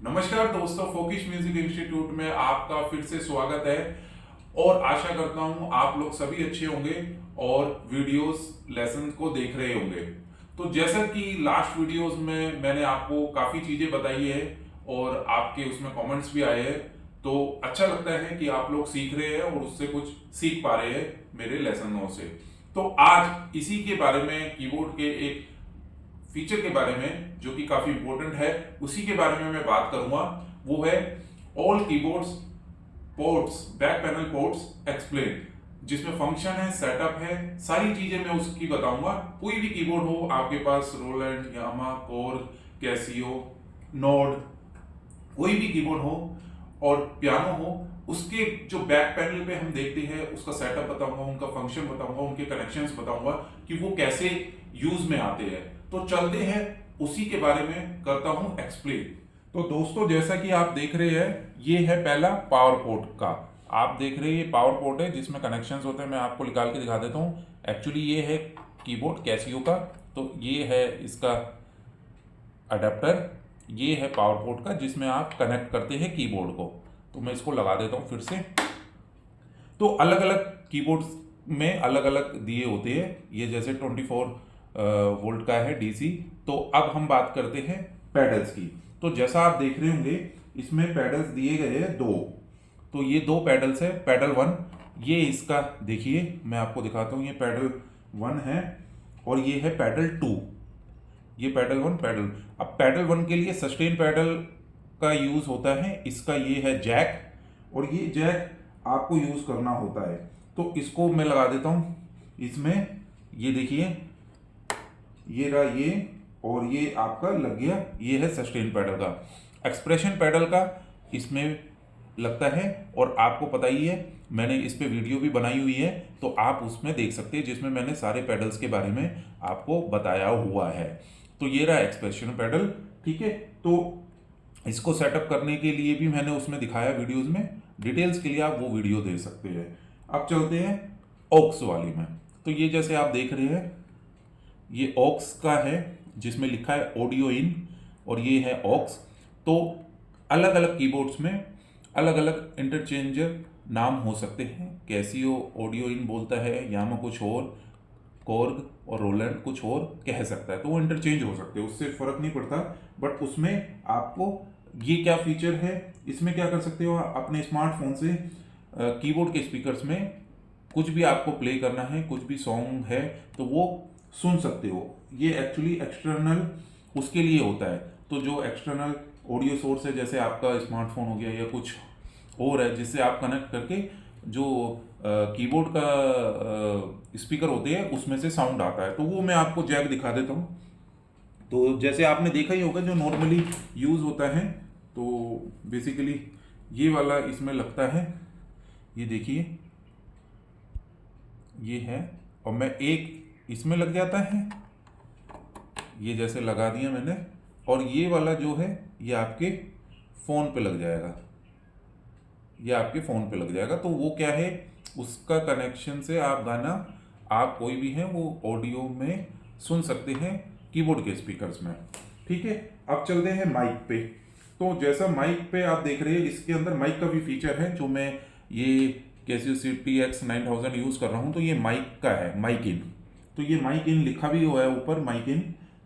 नमस्कार दोस्तों, folkish music institute में आपका फिर से स्वागत है। और आशा करता हूं आप लोग सभी अच्छे होंगे और वीडियोस लेसन को देख रहे होंगे। तो जैसा कि लास्ट वीडियोस में मैंने आपको काफ़ी चीज़ें बताई है और आपके उसमें कमेंट्स भी आए हैं, तो अच्छा लगता है कि आप लोग सीख रहे हैं और उससे कुछ सीख पा रहे हैं मेरे लेसनों से। तो आज इसी के बारे में, कीबोर्ड के एक फीचर के बारे में जो कि काफी इंपॉर्टेंट है, उसी के बारे में मैं बात करूंगा। वो है all keyboards ports, back panel ports explain, जिसमें फंक्शन है, सेटअप है, सारी चीजें मैं उसकी बताऊंगा। कोई भी कीबोर्ड हो आपके पास, रोलैंड, यामा, कोर्ग, कैसियो, नोड, कोई भी कीबोर्ड हो और पियानो हो, उसके जो बैक पैनल पे हम देखते हैं उसका सेटअप बताऊंगा, उनका फंक्शन बताऊंगा, उनके कनेक्शंस बताऊंगा कि वो कैसे यूज में आते हैं। तो चलते हैं, उसी के बारे में करता हूं एक्सप्लेन। तो दोस्तों, जैसा कि आप देख रहे हैं, ये है पहला पावर पोर्ट का। आप देख रहे हैं ये पावर पोर्ट है जिसमें कनेक्शंस होते हैं। मैं आपको निकाल के दिखा देता हूँ। एक्चुअली ये है कीबोर्ड कैसियो का, तो ये है इसका अडेप्टर, ये है पावर पोर्ट का जिसमें आप कनेक्ट करते हैं कीबोर्ड को। तो मैं इसको लगा देता हूँ फिर से। तो अलग अलग कीबोर्ड्स में अलग अलग दिए होते हैं। ये जैसे 24 वोल्ट का है डीसी। तो अब हम बात करते हैं पैडल्स की। तो जैसा आप देख रहे होंगे, इसमें पैडल्स दिए गए हैं दो। तो ये दो पैडल्स है, पैडल वन, ये इसका देखिए, मैं आपको दिखाता हूँ। ये पैडल वन है और ये है पैडल टू। ये पैडल वन, पैडल। अब पैडल वन के लिए सस्टेन पैडल का यूज होता है। इसका ये है जैक, और ये जैक आपको यूज करना होता है। तो इसको मैं लगा देता हूं इसमें। ये देखिए, ये रहा ये, और ये आपका लग गया। ये है सस्टेन पैडल का। एक्सप्रेशन पैडल का इसमें लगता है, और आपको पता ही है, मैंने इस पे वीडियो भी बनाई हुई है, तो आप उसमें देख सकते हैं, जिसमें मैंने सारे पैडल्स के बारे में आपको बताया हुआ है। तो ये रहा एक्सप्रेशन पैडल, ठीक है। तो इसको सेटअप करने के लिए भी मैंने उसमें दिखाया वीडियोस में। डिटेल्स के लिए आप वो वीडियो दे सकते हैं। अब चलते हैं ऑक्स वाली में। तो ये जैसे आप देख रहे हैं, ये ऑक्स का है जिसमें लिखा है ऑडियो इन, और ये है ऑक्स। तो अलग अलग कीबोर्ड्स में अलग अलग इंटरचेंजर नाम हो सकते हैं। कैसियो ऑडियो इन बोलता है, यामा कुछ और, कॉर्ग और रोलैंड कुछ और कह सकता है। तो वो इंटरचेंज हो सकते हैं, उससे फर्क नहीं पड़ता। बट उसमें आपको ये क्या फीचर है, इसमें क्या कर सकते हो, अपने स्मार्टफोन से कीबोर्ड के स्पीकर्स में कुछ भी आपको प्ले करना है, कुछ भी सॉन्ग है, तो वो सुन सकते हो। ये एक्चुअली एक्सटर्नल उसके लिए होता है। तो जो एक्सटर्नल ऑडियो सोर्स है, जैसे आपका स्मार्टफोन हो गया या कुछ और है, जिससे आप कनेक्ट करके जो कीबोर्ड का स्पीकर होते हैं उसमें से साउंड आता है, तो वो मैं आपको जैक दिखा देता हूँ। तो जैसे आपने देखा ही होगा, जो नॉर्मली यूज़ होता है, तो बेसिकली ये वाला इसमें लगता है। ये देखिए, ये है, और मैं एक इसमें लग जाता है, ये जैसे लगा दिया मैंने। और ये वाला जो है, ये आपके फ़ोन पे लग जाएगा, ये आपके फ़ोन पे लग जाएगा। तो वो क्या है, उसका कनेक्शन से आप गाना, आप कोई भी है वो ऑडियो में सुन सकते हैं कीबोर्ड के स्पीकर्स में, ठीक है। अब चलते हैं माइक पे। तो जैसा माइक पे आप देख रहे हैं, इसके अंदर माइक का भी फीचर है। जो मैं ये कैसियो CTX9000 यूज़ कर रहा हूँ, तो ये माइक का है, माइक इन। तो ये माइक इन लिखा भी हुआ है ऊपर, माइक इन।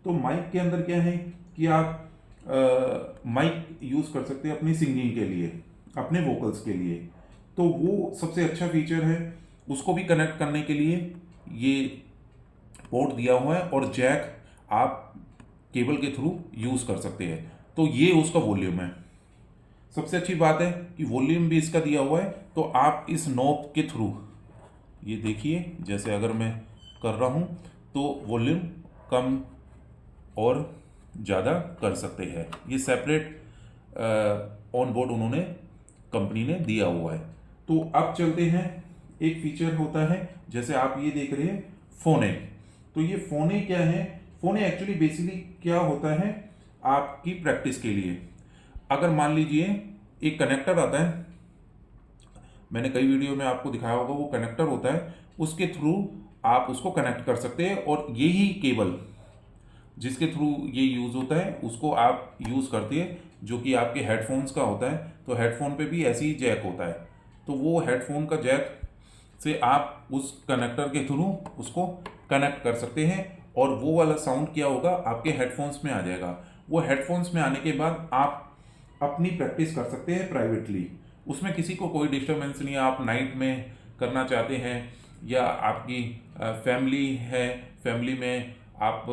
तो माइक के अंदर क्या है कि आप माइक यूज़ कर सकते हैं अपनी सिंगिंग के लिए, अपने वोकल्स के लिए। तो वो सबसे अच्छा फीचर है। उसको भी कनेक्ट करने के लिए ये पोर्ट दिया हुआ है, और जैक आप केबल के थ्रू यूज़ कर सकते हैं। तो ये उसका वॉल्यूम है। सबसे अच्छी बात है कि वॉल्यूम भी इसका दिया हुआ है। तो आप इस नॉब के थ्रू, ये देखिए, जैसे अगर मैं कर रहा हूँ, तो वॉल्यूम कम और ज़्यादा कर सकते हैं। ये सेपरेट ऑन बोर्ड उन्होंने, कंपनी ने दिया हुआ है। तो अब चलते हैं, एक फीचर होता है, जैसे आप ये देख रहे हैं फोने। तो ये फोने क्या है, फोने एक्चुअली बेसिकली क्या होता है, आपकी प्रैक्टिस के लिए। अगर मान लीजिए एक कनेक्टर आता है, मैंने कई वीडियो में आपको दिखाया होगा, वो कनेक्टर होता है, उसके थ्रू आप उसको कनेक्ट कर सकते हैं। और यही केबल जिसके थ्रू ये यूज़ होता है, उसको आप यूज़ करते हैं जो कि आपके हेडफोन्स का होता है, तो हेडफोन पे भी ऐसे ही जैक होता है, तो वो हेडफोन का जैक से आप उस कनेक्टर के थ्रू उसको कनेक्ट कर सकते हैं और वो वाला साउंड क्या होगा आपके हेडफोन्स में आ जाएगा। वो हेडफोन्स में आने के बाद आप अपनी प्रैक्टिस कर सकते हैं प्राइवेटली, उसमें किसी को कोई डिस्टर्बेंस नहीं है। आप नाइट में करना चाहते हैं या आपकी फैमिली है, फैमिली में आप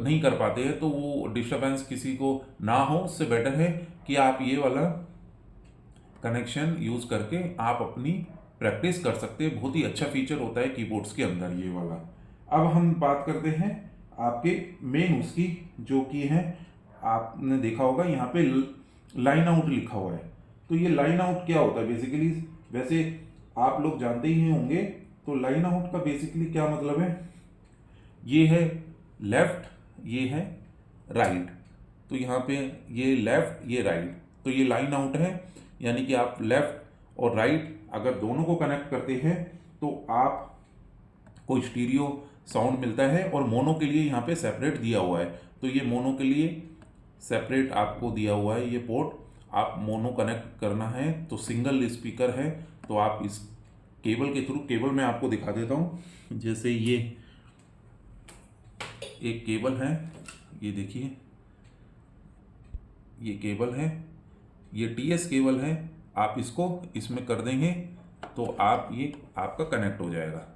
नहीं कर पाते हैं, तो वो डिस्टर्बेंस किसी को ना हो, उससे बेटर है कि आप ये वाला कनेक्शन यूज़ करके आप अपनी प्रैक्टिस कर सकते हैं। बहुत ही अच्छा फीचर होता है कीबोर्ड्स के अंदर ये वाला। अब हम बात करते हैं आपके मेन उसकी, जो कि है आपने देखा होगा यहाँ पे लाइन आउट लिखा हुआ है। तो ये लाइन आउट क्या होता है बेसिकली, वैसे आप लोग जानते ही होंगे। तो लाइन आउट का बेसिकली क्या मतलब है, ये है लेफ्ट, ये है राइट, तो यहाँ पे ये लेफ्ट ये राइट, तो ये लाइन आउट है। यानी कि आप लेफ्ट और राइट अगर दोनों को कनेक्ट करते हैं तो आप को स्टीरियो साउंड मिलता है। और मोनो के लिए यहाँ पे सेपरेट दिया हुआ है, तो ये मोनो के लिए सेपरेट आपको दिया हुआ है ये पोर्ट। आप मोनो कनेक्ट करना है तो सिंगल स्पीकर है, तो आप इस केबल के थ्रू, केबल में आपको दिखा देता हूँ। जैसे ये एक केबल है, ये देखिए ये केबल है, ये टीएस केबल है। आप इसको इसमें कर देंगे तो आप ये आपका कनेक्ट हो जाएगा।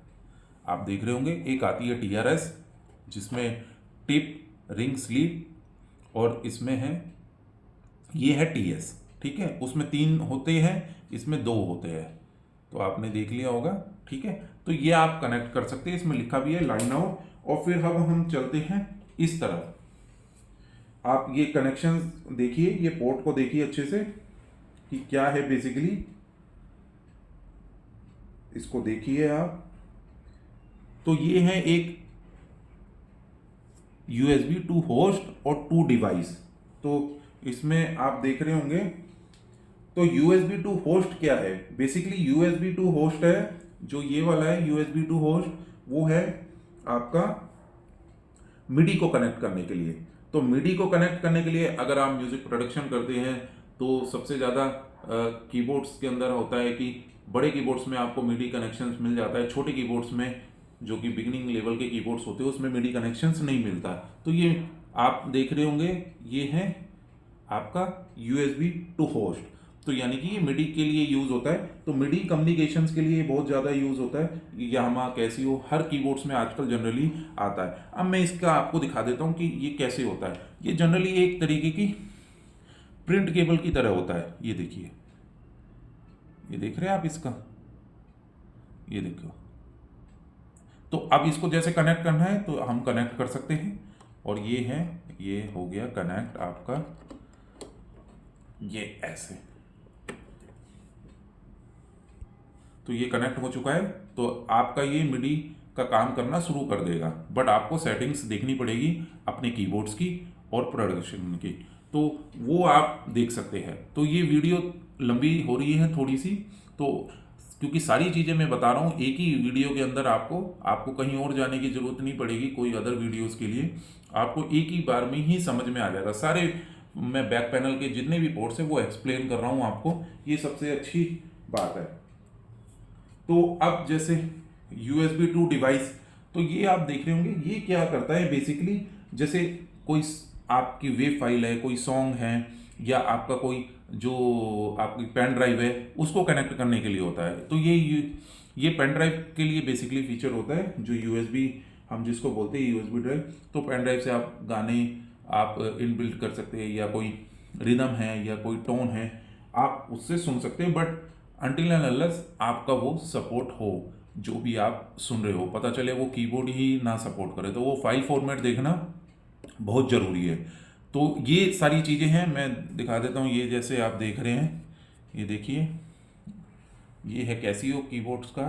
आप देख रहे होंगे एक आती है टीआरएस जिसमें टिप रिंग स्लीव, और इसमें है ये है टीएस, ठीक है। उसमें 3 होते हैं, इसमें 2 होते हैं, तो आपने देख लिया होगा, ठीक है। तो ये आप कनेक्ट कर सकते हैं, इसमें लिखा भी है लाइन आउट। और फिर अब हम चलते हैं इस तरफ। आप ये कनेक्शन देखिए, ये पोर्ट को देखिए अच्छे से कि क्या है बेसिकली, इसको देखिए आप। तो ये है एक USB टू होस्ट और टू डिवाइस। तो इसमें आप देख रहे होंगे, तो USB टू होस्ट क्या है बेसिकली, USB टू होस्ट है जो ये वाला है USB टू होस्ट, वो है आपका मिडी को कनेक्ट करने के लिए। तो मिडी को कनेक्ट करने के लिए अगर आप म्यूजिक प्रोडक्शन करते हैं तो सबसे ज़्यादा कीबोर्ड्स के अंदर होता है कि बड़े कीबोर्ड्स में आपको मिडी कनेक्शंस मिल जाता है, छोटे कीबोर्ड्स में जो कि बिगिनिंग लेवल के कीबोर्ड्स होते हैं उसमें मिडी कनेक्शंस नहीं मिलता। तो ये आप देख रहे होंगे, ये है आपका USB टू होस्ट, तो यानी कि ये मिडी के लिए यूज़ होता है। तो मिडी कम्युनिकेशंस के लिए बहुत ज़्यादा यूज़ होता है, यामाहा कैसियो हर कीबोर्ड्स में आजकल जनरली आता है। अब मैं इसका आपको दिखा देता हूँ कि ये कैसे होता है। ये जनरली एक तरीके की प्रिंट केबल की तरह होता है, ये देखिए, ये देख रहे हैं आप इसका, ये देखो। तो अब इसको जैसे कनेक्ट करना है तो हम कनेक्ट कर सकते हैं, और ये है, ये हो गया कनेक्ट आपका, ये ऐसे, तो ये कनेक्ट हो चुका है। तो आपका ये मिडी का काम करना शुरू कर देगा, बट आपको सेटिंग्स देखनी पड़ेगी अपने कीबोर्ड्स की और प्रोडक्शन की, तो वो आप देख सकते हैं। तो ये वीडियो लंबी हो रही है थोड़ी सी, तो क्योंकि सारी चीज़ें मैं बता रहा हूँ एक ही वीडियो के अंदर, आपको कहीं और जाने की ज़रूरत नहीं पड़ेगी कोई अदर वीडियोस के लिए, आपको एक ही बार में ही समझ में आ जाएगा। सारे मैं बैक पैनल के जितने भी पोर्ट्स हैं वो एक्सप्लेन कर रहा हूँ आपको, ये सबसे अच्छी बात है। तो अब जैसे USB टू डिवाइस, तो ये आप देख रहे होंगे ये क्या करता है बेसिकली, जैसे कोई आपकी वेब फाइल है, कोई सॉन्ग है, या आपका कोई जो आपकी पेन ड्राइव है उसको कनेक्ट करने के लिए होता है। तो ये पेन ड्राइव के लिए बेसिकली फीचर होता है, जो USB हम जिसको बोलते हैं USB ड्राइव। तो पेन ड्राइव से आप गाने आप इनबिल्ट कर सकते हैं, या कोई रिदम है या कोई टोन है आप उससे सुन सकते हैं, बट अनटिल एंड अनलेस आपका वो सपोर्ट हो, जो भी आप सुन रहे हो, पता चले वो कीबोर्ड ही ना सपोर्ट करे, तो वो फाइल फॉर्मेट देखना बहुत ज़रूरी है। तो ये सारी चीज़ें हैं, मैं दिखा देता हूँ। ये जैसे आप देख रहे हैं, ये देखिए, ये है कैसियो कीबोर्ड्स का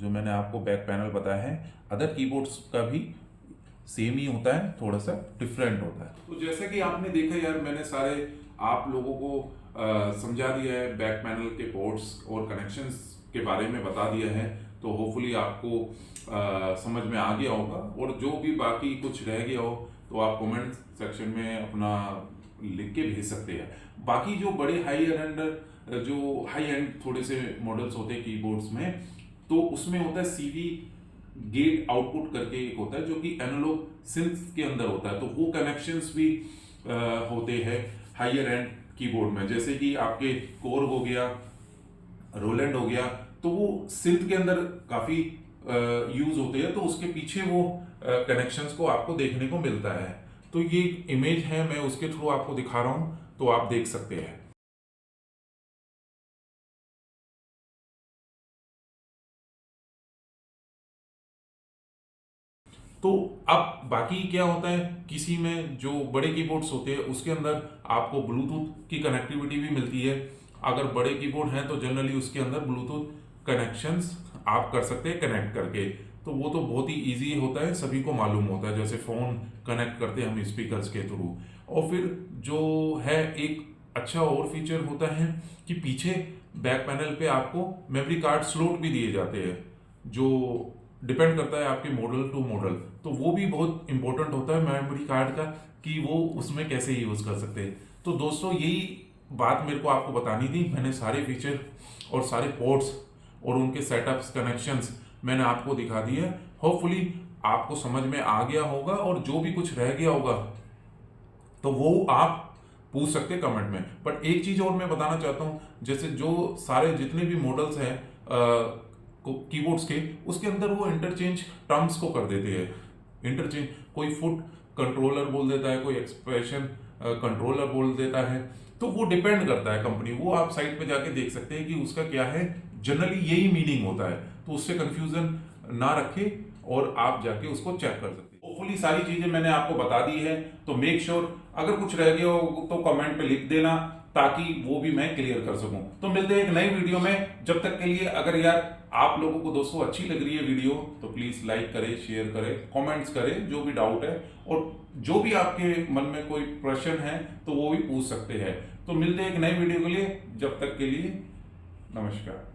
जो मैंने आपको बैक पैनल बताया है। अदर कीबोर्ड्स का भी सेम ही होता है, थोड़ा सा डिफरेंट होता है। तो जैसे कि आपने देखा यार, मैंने सारे आप लोगों को समझा दिया है, बैक पैनल के पोर्ट्स और कनेक्शंस के बारे में बता दिया है। तो होपफुली आपको समझ में आ गया होगा, और जो भी बाकी कुछ रह गया हो तो आप कमेंट सेक्शन में अपना लिख के भेज सकते हैं। बाकी जो बड़े हाई एंड थोड़े से मॉडल्स होते हैं कीबोर्ड्स में, तो उसमें होता है सीवी गेट आउटपुट करके एक होता है जो कि एनालॉग सिंथ के अंदर होता है। तो वो कनेक्शंस भी होते हैं हायर एंड कीबोर्ड में, जैसे कि आपके कोर हो गया, रोलैंड हो गया, तो वो सिंथ के अंदर काफी यूज होते हैं। तो उसके पीछे वो कनेक्शंस को आपको देखने को मिलता है। तो ये इमेज है, मैं उसके थ्रू आपको दिखा रहा हूं, तो आप देख सकते हैं। तो अब बाकी क्या होता है, किसी में जो बड़े कीबोर्ड्स होते हैं उसके अंदर आपको ब्लूटूथ की कनेक्टिविटी भी मिलती है। अगर बड़े कीबोर्ड हैं तो जनरली उसके अंदर ब्लूटूथ कनेक्शंस आप कर सकते हैं कनेक्ट करके। तो वो तो बहुत ही इजी होता है, सभी को मालूम होता है, जैसे फोन कनेक्ट करते हैं हम स्पीकर्स के थ्रू। और फिर जो है एक अच्छा और फीचर होता है कि पीछे बैक पैनल पे आपको मेमोरी कार्ड स्लॉट भी दिए जाते हैं, जो डिपेंड करता है आपके मॉडल टू मॉडल। तो वो भी बहुत इंपॉर्टेंट होता है मेमोरी कार्ड का, कि वो उसमें कैसे यूज कर सकते हैं। तो दोस्तों यही बात मेरे को आपको बतानी थी। मैंने सारे फीचर और सारे पोर्ट्स और उनके सेटअप्स कनेक्शंस मैंने आपको दिखा दिए। होपफुली आपको समझ में आ गया होगा, और जो भी कुछ रह गया होगा तो वो आप पूछ सकते हैं कमेंट में। बट एक चीज और मैं बताना चाहता हूं, जैसे जो सारे जितने भी मॉडल्स हैं कीबोर्ड्स के, उसके अंदर वो इंटरचेंज टर्म्स को कर देते हैं। इंटरचेंज, कोई फुट कंट्रोलर बोल देता है, कोई एक्सप्रेशन कंट्रोलर बोल देता है। तो वो डिपेंड करता है कंपनी, वो आप साइट पे जाके देख सकते हैं कि उसका क्या है। जनरली यही मीनिंग होता है, तो उससे कंफ्यूजन ना रखें और आप जाके उसको चेक कर सकते हैं। होपफुली सारी चीजें मैंने आपको बता दी है। तो मेक श्योर अगर कुछ रह गया हो तो कमेंट पे लिख देना, ताकि वो भी मैं क्लियर कर सकूं। तो मिलते हैं एक नई वीडियो में, जब तक के लिए अगर यार आप लोगों को दोस्तों अच्छी लग रही है वीडियो, तो प्लीज लाइक करें, शेयर करें, कमेंट्स करें जो भी डाउट है, और जो भी आपके मन में कोई प्रश्न है तो वो भी पूछ सकते हैं। तो मिलते हैं एक नई वीडियो के लिए, जब तक के लिए नमस्कार।